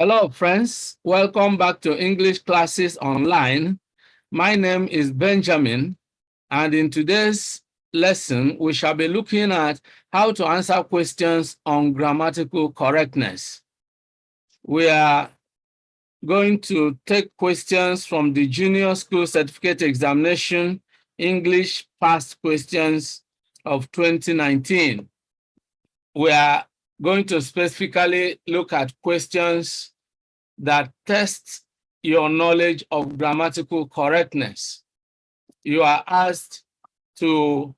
Hello, friends. Welcome back to English Classes Online. My name is Benjamin, and in today's lesson, we shall be looking at how to answer questions on grammatical correctness. We are going to take questions from the Junior School Certificate Examination English Past Questions of 2019. We are going to specifically look at questions that test your knowledge of grammatical correctness. You are asked to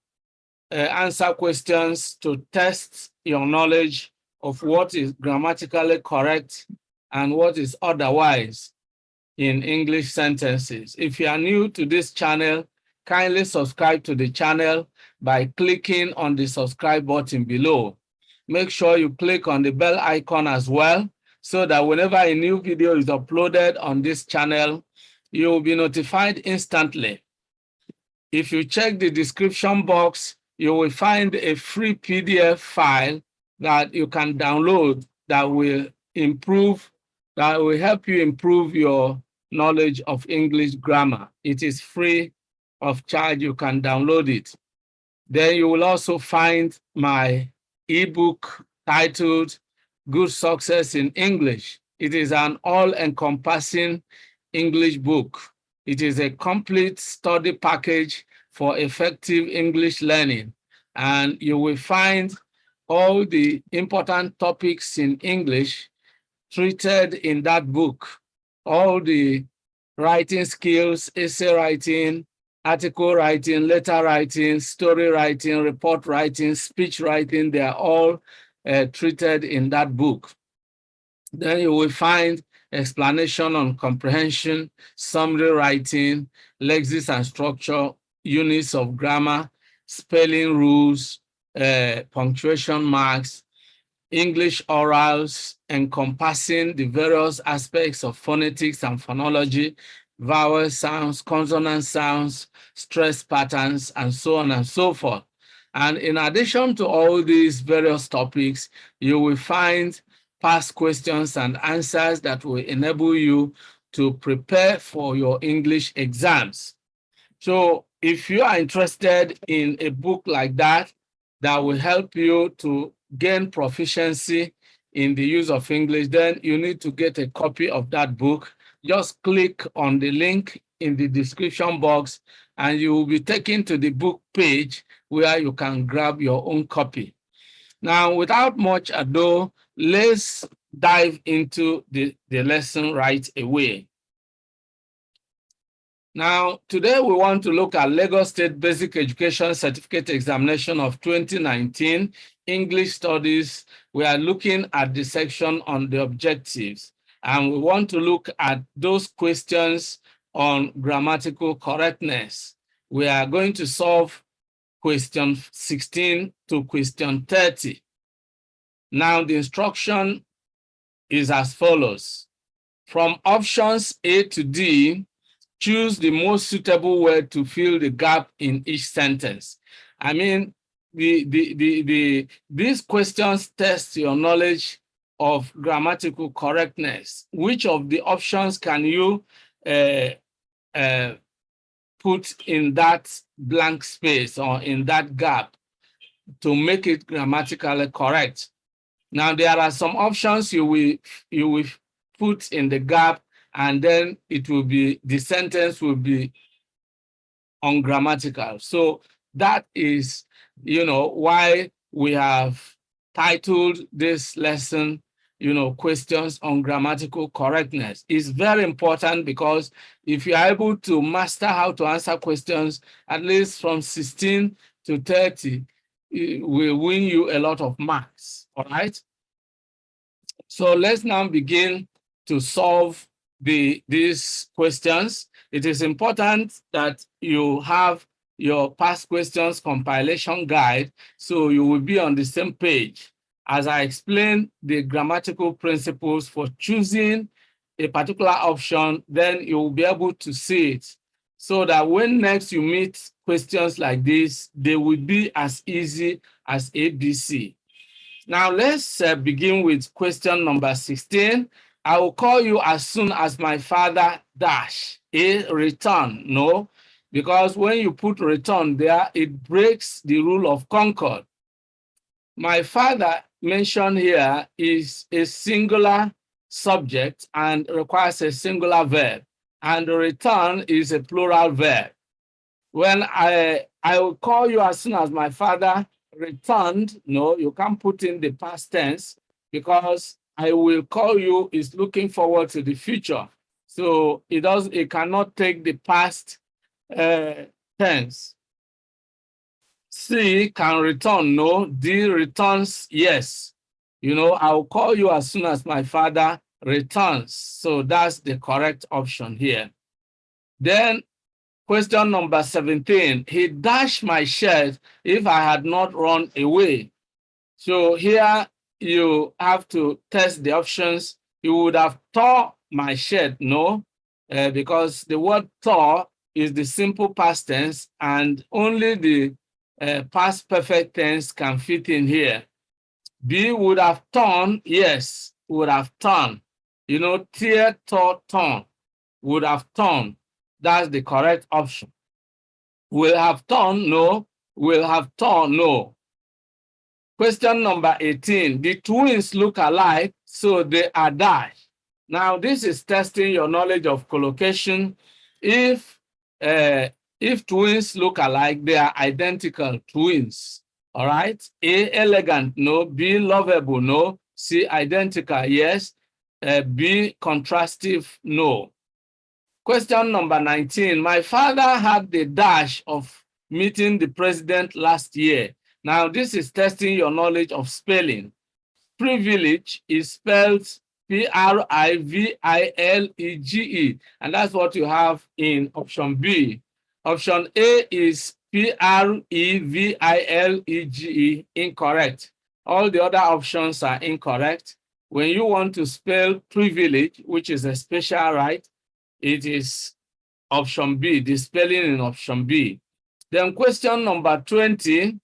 answer questions to test your knowledge of what is grammatically correct and what is otherwise in English sentences. If you are new to this channel, kindly subscribe to the channel by clicking on the subscribe button below. Make sure you click on the bell icon as well, so that whenever a new video is uploaded on this channel, you will be notified instantly. If you check the description box, you will find a free PDF file that you can download that will help you improve your knowledge of English grammar. It is free of charge. You can download it. Then you will also find my ebook titled Good Success in English. It is an all-encompassing English book. It is a complete study package for effective English learning, and you will find all the important topics in English treated in that book. All the writing skills, essay writing, article writing, letter writing, story writing, report writing, speech writing, they are all treated in that book. Then you will find explanation on comprehension, summary writing, lexis and structure, units of grammar, spelling rules, punctuation marks, English orals encompassing the various aspects of phonetics and phonology, vowel sounds, consonant sounds, stress patterns, and so on and so forth. And in addition to all these various topics, you will find past questions and answers that will enable you to prepare for your English exams. So if you are interested in a book like that, that will help you to gain proficiency in the use of English, then you need to get a copy of that book. Just click on the link in the description box and you will be taken to the book page where you can grab your own copy. Now, without much ado, let's dive into the lesson right away. Now, today we want to look at Lagos State Basic Education Certificate Examination of 2019, English Studies. We are looking at the section on the objectives, and we want to look at those questions on grammatical correctness. We are going to solve question 16 to question 30. Now, the instruction is as follows. From options A to D, choose the most suitable word to fill the gap in each sentence. I mean, these questions test your knowledge of grammatical correctness. Which of the options can you put in that blank space or in that gap to make it grammatically correct? Now, there are some options you will put in the gap, and then the sentence will be ungrammatical. So that is, why we have titled this lesson, questions on grammatical correctness. It's very important because if you're able to master how to answer questions, at least from 16 to 30, it will win you a lot of marks, all right? So let's now begin to solve these questions. It is important that you have your past questions compilation guide, so you will be on the same page. As I explain the grammatical principles for choosing a particular option, then you will be able to see it, so that when next you meet questions like this, they will be as easy as ABC. Now let's begin with question number 16. I will call you as soon as my father dash. A, return. No, because when you put return there, it breaks the rule of concord. My father mentioned here is a singular subject and requires a singular verb, and return is a plural verb. When I will call you as soon as my father returned, no, you can't put in the past tense, because I will call you is looking forward to the future. So it cannot take the past tense. C, can return, no. D, returns, yes. I will call you as soon as my father returns. So that's the correct option here. Then question number 17, he dashed my shirt if I had not run away. So here you have to test the options. You would have tore my shirt, no, because the word tore is the simple past tense, and only the past perfect tense can fit in here. B, would have torn, yes, would have torn. Tear, tore, torn, would have torn. That's the correct option. Will have torn, no. Will have torn, no. Question number 18. The twins look alike, so they are dashed. Now, this is testing your knowledge of collocation. If twins look alike, they are identical twins. All right? A, elegant, no. B, lovable, no. C, identical, yes. B, contrastive, no. Question number 19. My father had the dash of meeting the president last year. Now, this is testing your knowledge of spelling. Privilege is spelled Privilege, and that's what you have in option B. Option A is Previlege, incorrect. All the other options are incorrect. When you want to spell privilege, which is a special right, it is option B, the spelling in option B. Then question number 20,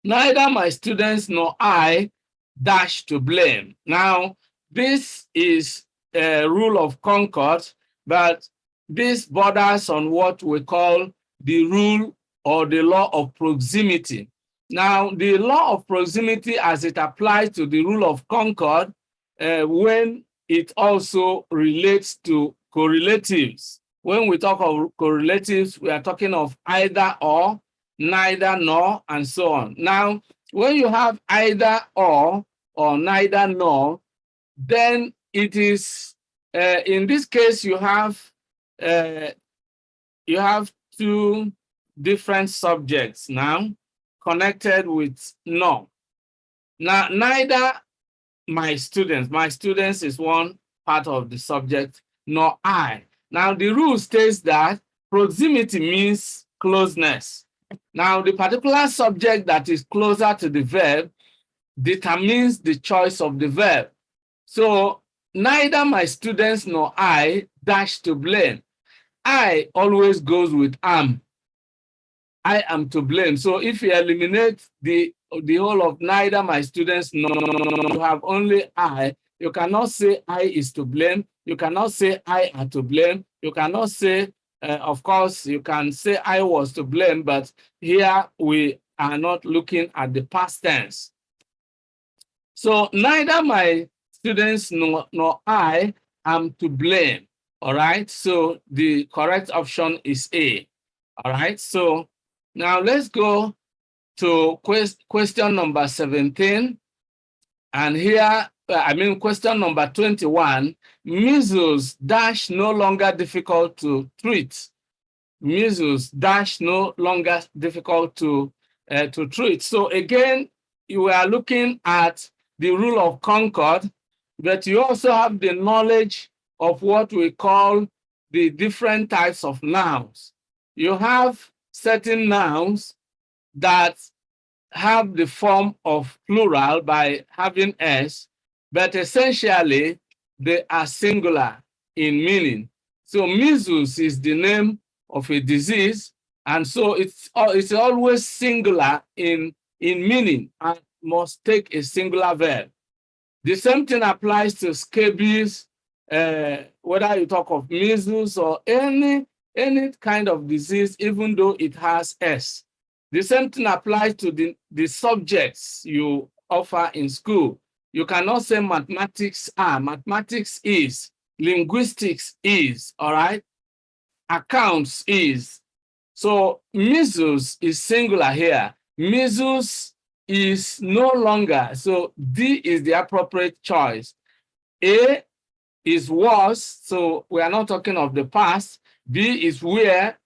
neither my students nor I dash to blame. Now, this is a rule of concord, but this borders on what we call the rule or the law of proximity. Now, the law of proximity as it applies to the rule of concord, when it also relates to correlatives. When we talk of correlatives, we are talking of either or, neither nor, and so on. Now, when you have either or neither nor, then it is, in this case, you have two different subjects now connected with nor. Now, neither my students is one part of the subject, nor I. Now, the rule states that proximity means closeness. Now, the particular subject that is closer to the verb determines the choice of the verb. So, neither my students nor I dash to blame. I always goes with am. I am to blame. So if you eliminate the whole of neither my students nor, you have only I. You cannot say I is to blame. You cannot say I are to blame. You cannot say, of course, you can say I was to blame, but here we are not looking at the past tense. So neither my students nor I am to blame. All right. So the correct option is A. All right. So now let's go to question number 17. And here, question number 21, measles dash no longer difficult to treat. Measles dash no longer difficult to treat. So again, you are looking at the rule of concord, but you also have the knowledge of what we call the different types of nouns. You have certain nouns that have the form of plural by having s, but essentially they are singular in meaning. So measles is the name of a disease, and so it's always singular in meaning and must take a singular verb. The same thing applies to scabies, whether you talk of measles or any kind of disease, even though it has S. The same thing applies to the subjects you offer in school. You cannot say mathematics are, mathematics is, linguistics is, all right? Accounts is. So measles is singular here. Measles is no longer, so D is the appropriate choice. A is was, so we are not talking of the past. B is where,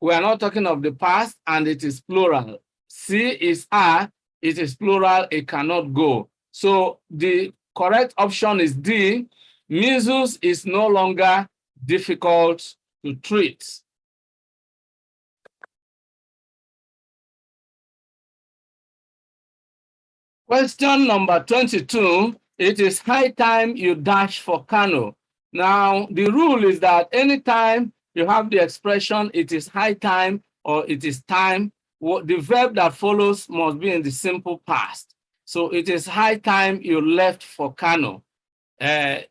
we are not talking of the past, and it is plural. C is are, it is plural, it cannot go. So the correct option is D. Measles is no longer difficult to treat. Question number 22, it is high time you dash for Kano. Now, the rule is that anytime you have the expression, it is high time or it is time, the verb that follows must be in the simple past. So it is high time you left for Kano. The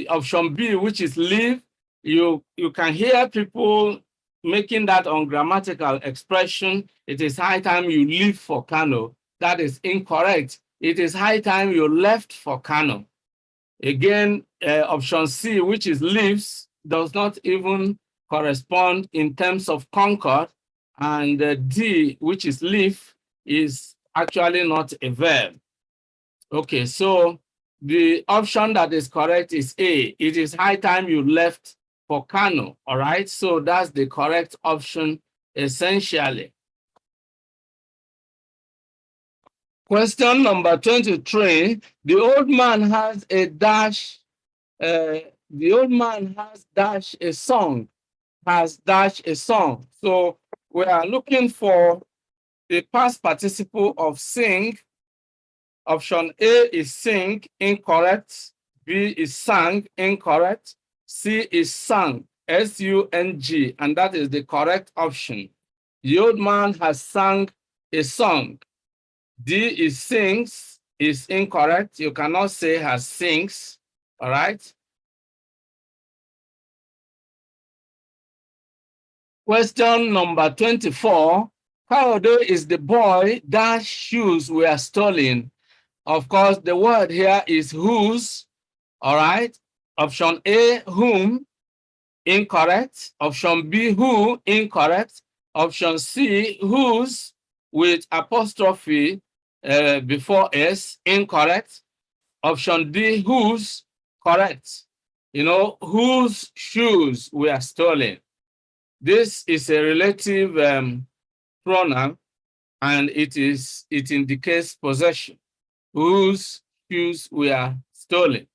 option B, which is leave, you can hear people making that ungrammatical expression. It is high time you leave for Kano. That is incorrect. It is high time you left for Kano. Again, option C, which is leaves, does not even correspond in terms of concord. And D, which is leave, is actually not a verb. Okay, so the option that is correct is A. It is high time you left for Kano, all right? So that's the correct option, essentially. Question number 23. The old man has a dash, the old man has dash a song, has dash a song. So we are looking for the past participle of sing. Option A is sing, incorrect. B is sang, incorrect. C is sung, S-U-N-G, and that is the correct option. The old man has sung a song. D is sings, is incorrect. You cannot say has sings, all right? Question number 24. How old is the boy that shoes were stolen? Of course, the word here is whose, all right? Option A, whom, incorrect. Option B, who, incorrect. Option C, whose, with apostrophe before S, incorrect. Option D, whose, correct. You know, whose shoes were stolen. This is a relative pronoun, and it indicates possession. Whose shoes were stolen.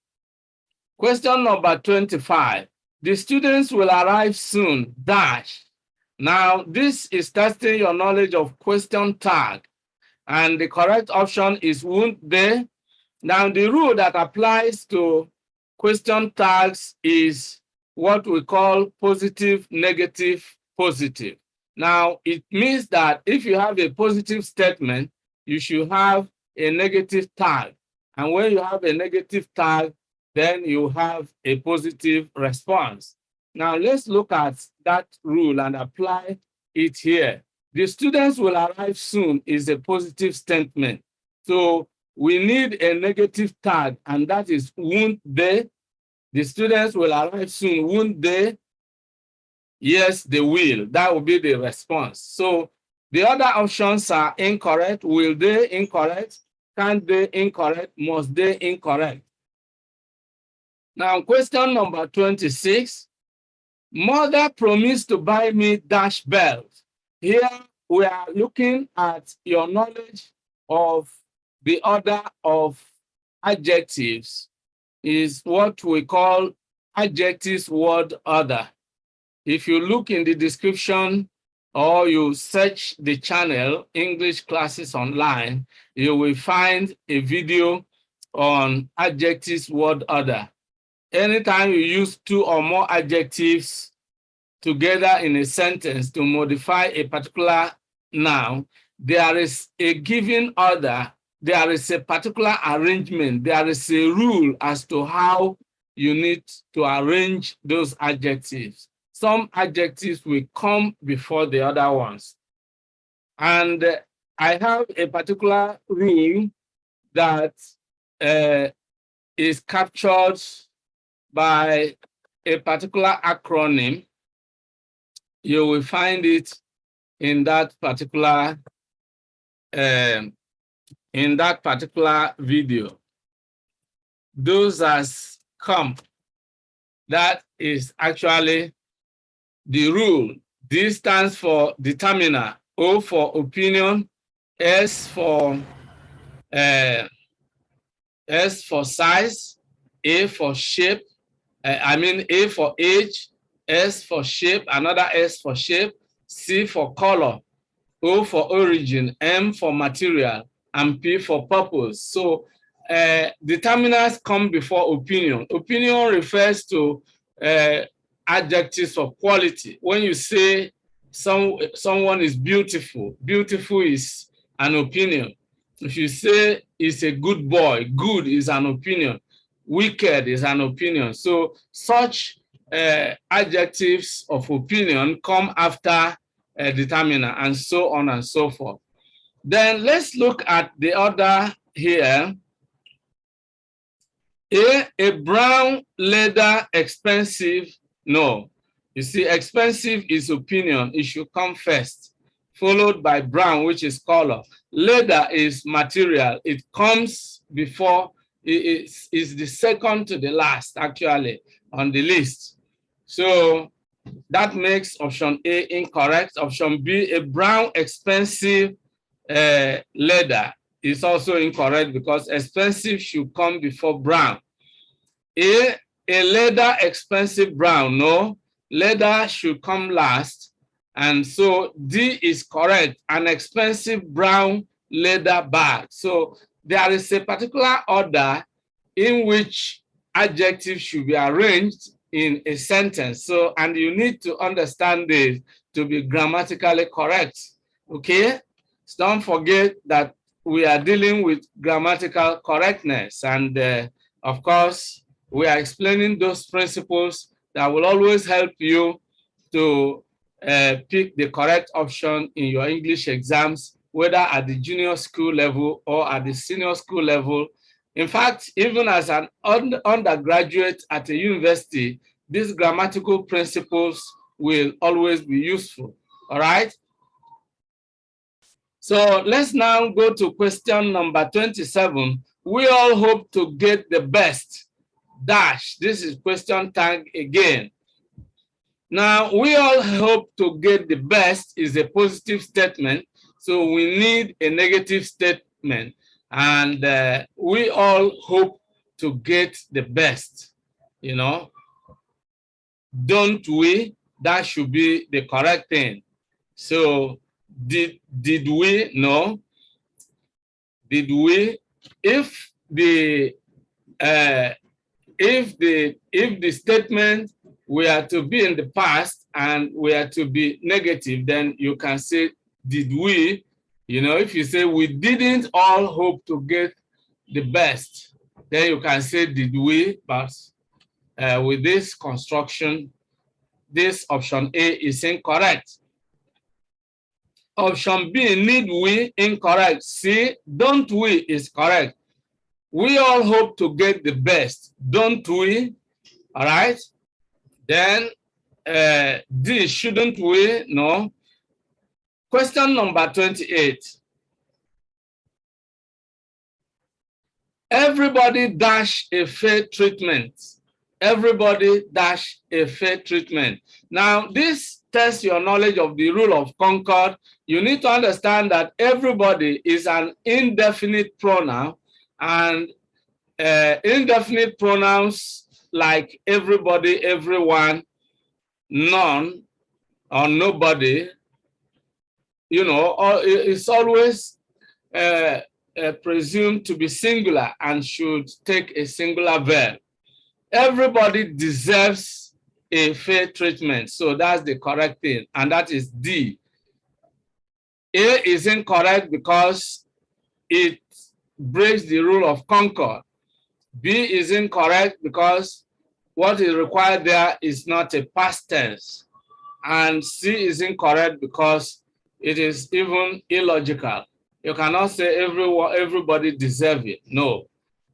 Question number 25. The students will arrive soon, dash. Now, this is testing your knowledge of question tag, and the correct option is won't they. Now, the rule that applies to question tags is what we call positive, negative, positive. Now, it means that if you have a positive statement, you should have a negative tag. And when you have a negative tag, then you have a positive response. Now, let's look at that rule and apply it here. The students will arrive soon is a positive statement. So we need a negative tag, and that is won't they. The students will arrive soon, won't they? Yes, they will. That will be the response. So the other options are incorrect. Will they? Incorrect. Can't they? Incorrect. Must they? Incorrect. Now, question number 26. Mother promised to buy me dash belt. Here we are looking at your knowledge of the order of adjectives, is what we call adjectives word order. If you look in the description or you search the channel English Classes Online, you will find a video on adjectives word order. Anytime you use two or more adjectives together in a sentence to modify a particular noun, there is a given order, there is a particular arrangement, there is a rule as to how you need to arrange those adjectives. Some adjectives will come before the other ones. And I have a particular rule that is captured by a particular acronym. You will find it in that particular video. Those as come, that is actually the rule. D stands for determiner, O for opinion, S for size, A for shape, A for age, S for shape, another S for shape, C for color, O for origin, M for material, and P for purpose. So determiners come before opinion. Opinion refers to adjectives of quality. When you say someone is beautiful, beautiful is an opinion. If you say he's a good boy, good is an opinion. Wicked is an opinion. So such adjectives of opinion come after a determiner, and so on and so forth. Then let's look at the order here. A brown leather, expensive. No, you see, expensive is opinion. It should come first, followed by brown, which is color. Leather is material. It comes before, it is the second to the last, actually, on the list. So that makes option A incorrect. Option B, a brown, expensive leather, is also incorrect because expensive should come before brown. A leather, expensive brown. No, leather should come last. And so D is correct, an expensive brown leather bag. So there is a particular order in which adjectives should be arranged in a sentence. So, and you need to understand this to be grammatically correct. Okay? So don't forget that we are dealing with grammatical correctness. And of course, we are explaining those principles that will always help you to pick the correct option in your English exams, whether at the junior school level or at the senior school level. In fact, even as an undergraduate at a university, these grammatical principles will always be useful. All right? So let's now go to question number 27. We all hope to get the best. Dash. This is question tag again. Now, we all hope to get the best is a positive statement. So we need a negative statement. And we all hope to get the best, you know. Don't we? That should be the correct thing. So did we? No. Did we? If the statement were to be in the past and were to be negative, then you can say, did we? You know, if you say we didn't all hope to get the best, then you can say, did we? But with this construction, this option A is incorrect. Option B, need we? Incorrect. C, don't we? Is correct. We all hope to get the best, don't we? All right. Then D, shouldn't we? No. Question number 28. Everybody dash a fair treatment. Everybody dash a fair treatment. Now, this tests your knowledge of the rule of concord. You need to understand that everybody is an indefinite pronoun, and indefinite pronouns like everybody, everyone, none or nobody, you know, or it's always presumed to be singular and should take a singular verb. Everybody deserves a fair treatment. So that's the correct thing. And that is D. A is incorrect because it breaks the rule of concord. B is incorrect because what is required there is not a past tense. And C is incorrect because it is even illogical. You cannot say everybody deserves it. No,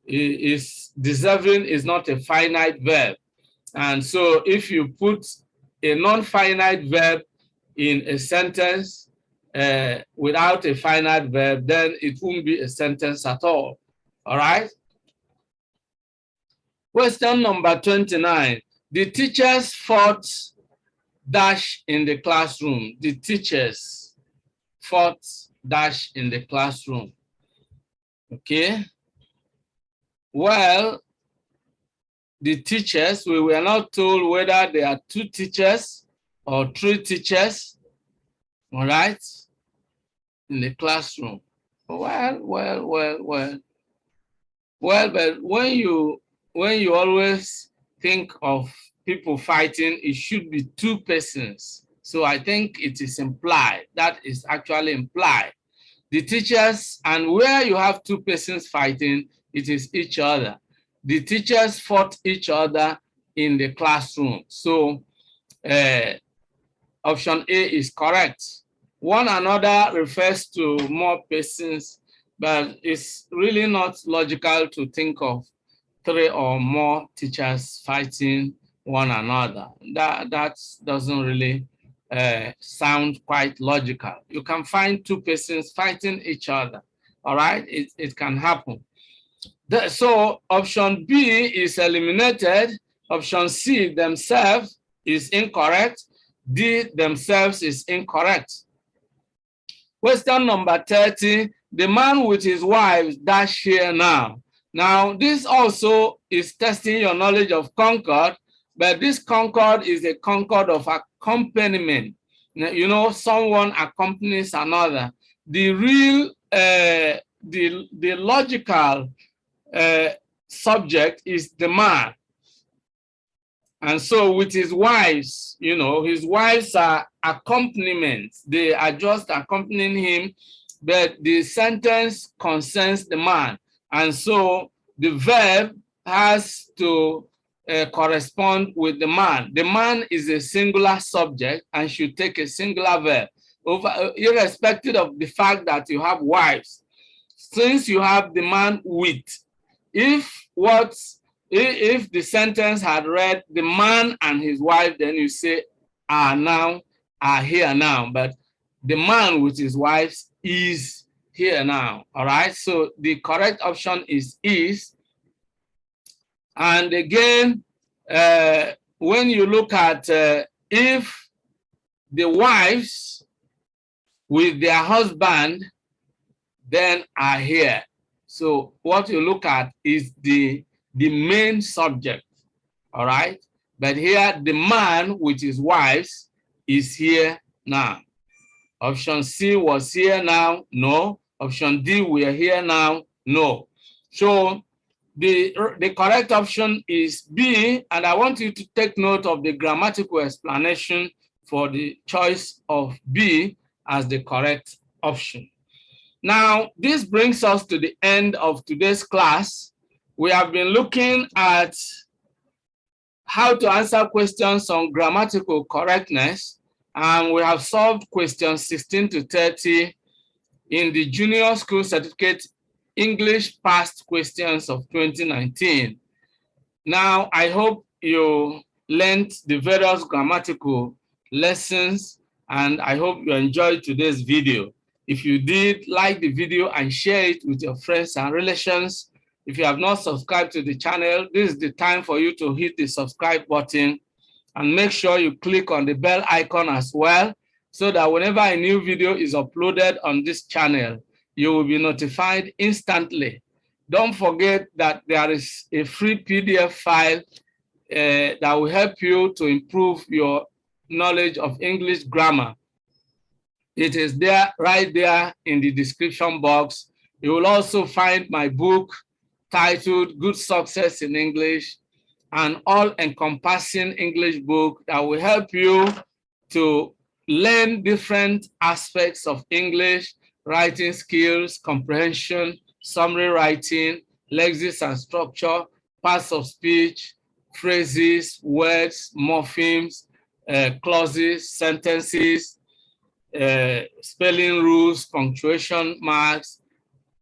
deserving is not a finite verb. And so if you put a non-finite verb in a sentence without a finite verb, then it won't be a sentence at all. All right? Question number 29. The teachers fought dash in the classroom. The teachers fought dash in the classroom. Okay. Well, the teachers, we were not told whether there are 2 teachers or 3 teachers, all right, in the classroom. Well, but when you always think of people fighting, it should be 2 persons. So I think it is implied. That is actually implied. The teachers, and where you have 2 persons fighting, it is each other. The teachers fought each other in the classroom. So option A is correct. One another refers to more persons, but it's really not logical to think of 3 or more teachers fighting one another. That doesn't really sound quite logical. You can find 2 persons fighting each other. All right, it can happen. So option B is eliminated. Option C, themselves, is incorrect. D, themselves, is incorrect. Question number 30, the man with his wife dash here now. Now, this also is testing your knowledge of concord, but this concord is a concord of accompaniment. You know, someone accompanies another. The real, the logical subject is the man. And so with his wives, you know, his wives are accompaniments. They are just accompanying him, but the sentence concerns the man. And so the verb has to correspond with the man. The man is a singular subject and should take a singular verb, irrespective of the fact that you have wives. Since you have the man with, if the sentence had read the man and his wife, then you say are here now. But the man with his wife is here now. All right. So the correct option is. And again, when you look at if the wives with their husband then are here. So what you look at is the main subject, all right? But here, the man with his wives is here now. Option C was here now, no. Option D, we are here now, no. So the correct option is B, and I want you to take note of the grammatical explanation for the choice of B as the correct option. Now, this brings us to the end of today's class. We have been looking at how to answer questions on grammatical correctness, and we have solved questions 16 to 30 in the Junior School Certificate English Past Questions of 2019. Now, I hope you learned the various grammatical lessons, and I hope you enjoyed today's video. If you did, like the video and share it with your friends and relations. If you have not subscribed to the channel, this is the time for you to hit the subscribe button and make sure you click on the bell icon as well, so that whenever a new video is uploaded on this channel, you will be notified instantly. Don't forget that there is a free PDF file that will help you to improve your knowledge of English grammar. It is there, right there in the description box. You will also find my book titled Good Success in English, an all-encompassing English book that will help you to learn different aspects of English, writing skills, comprehension, summary writing, lexis and structure, parts of speech, phrases, words, morphemes, clauses, sentences, spelling rules, punctuation marks,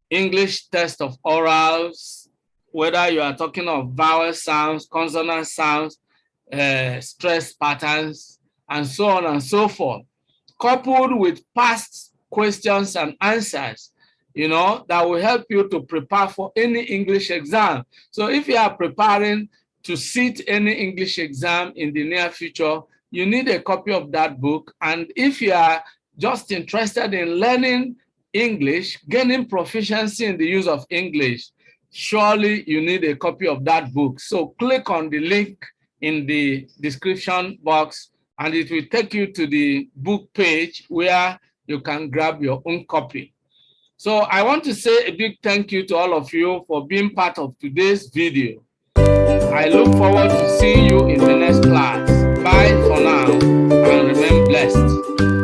English test of orals, whether you are talking of vowel sounds, consonant sounds, stress patterns, and so on and so forth, coupled with past questions and answers, that will help you to prepare for any English exam. So if you are preparing to sit any English exam in the near future, you need a copy of that book. And if you are just interested in learning English, gaining proficiency in the use of English, surely you need a copy of that book. So click on the link in the description box and it will take you to the book page where you can grab your own copy. So I want to say a big thank you to all of you for being part of today's video. I look forward to seeing you in the next class. Bye for now and remain blessed.